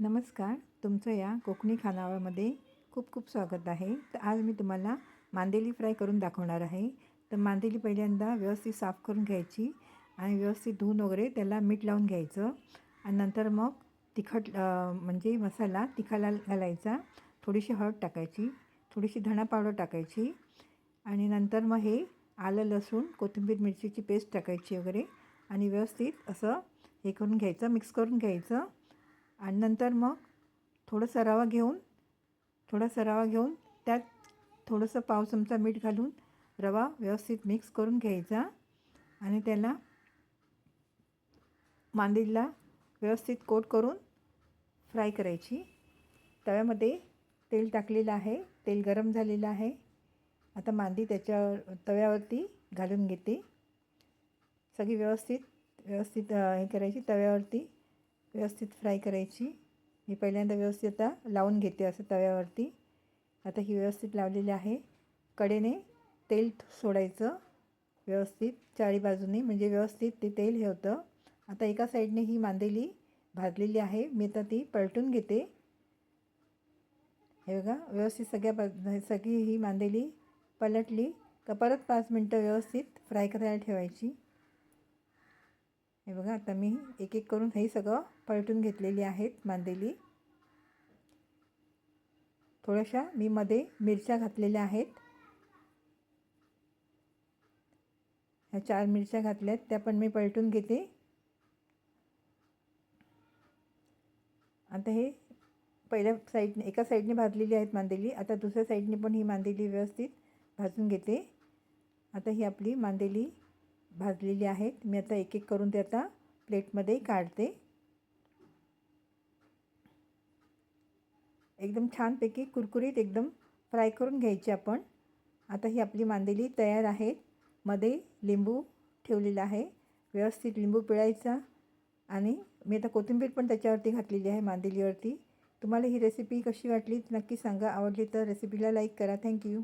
नमस्कार, तुमचं या कोकणी खानावळमध्ये खूप खूप स्वागत आहे. तर आज मी तुम्हाला मांदेली फ्राय करून दाखवणार आहे. तर मांदेली पहिल्यांदा व्यवस्थित साफ करून घ्यायची आणि व्यवस्थित धुवून वगैरे त्याला मीठ लावून घ्यायचं आणि नंतर मग तिखट म्हणजे मसाला तिखाला घालायचा, थोडीशी हळद टाकायची, थोडीशी धणा पावडर टाकायची आणि नंतर मग हे आलं लसूण कोथिंबीर मिरचीची पेस्ट टाकायची वगैरे आणि व्यवस्थित असं हे करून घ्यायचं, मिक्स करून घ्यायचं. आणि नंतर मग थोडंसं रवा घेऊन त्यात थोडंसं पाव चमचा मीठ घालून रवा व्यवस्थित मिक्स करून घ्यायचा आणि त्याला मांदेलीला व्यवस्थित कोट करून फ्राय करायची. तव्यामध्ये तेल टाकलेलं आहे, तेल गरम झालेलं आहे. आता मांदी तव्यावरती घालून घेते. सगळी व्यवस्थित हे करायची, तव्यावरती व्यवस्थित फ्राय करायची. मी पहिल्यांदा व्यवस्थित आता लावून घेते असं तव्यावरती. आता ही व्यवस्थित लावलेली आहे. कडेने तेल सोडायचं व्यवस्थित चारी बाजूने, म्हणजे व्यवस्थित ते तेल हे होतं. आता एका साईडने ही मांदेली भाजलेली आहे, मी आता ती पलटून घेते. हे बघा, व्यवस्थित सगळी ही मांदेली पलटली का परत 5 मिनटं व्यवस्थित फ्राय करायला ठेवायची. हे बघा, आता मी एक एक करून हे सगळं पलटून घेतलेली आहेत मांदेली. थोड्याशा मी मध्ये मिरच्या घातलेल्या आहेत. ह्या 4 मिरच्या घातल्यात, त्या पण मी पलटून घेते. आता हे एका साईडने भाजलेली आहेत मांदेली. आता दुसऱ्या साईडने पण ही मांदेली व्यवस्थित भाजून घेते. आता ही आपली मांदेली भाजलेली आहेत. मी आता एक एक करून ते आता प्लेटमध्ये काढते. एकदम छानपैकी कुरकुरीत एकदम फ्राय करून घ्यायची आपण. आता ही आपली मांदेली तयार आहे. मध्ये लिंबू ठेवलेला आहे, व्यवस्थित लिंबू पिळायचा आणि मी आता कोथिंबीर पण त्याच्यावरती घातलेली आहे मांदेलीवरती. तुम्हाला ही रेसिपी कशी वाटली नक्की सांगा. आवडली तर रेसिपीला लाईक करा. थँक्यू.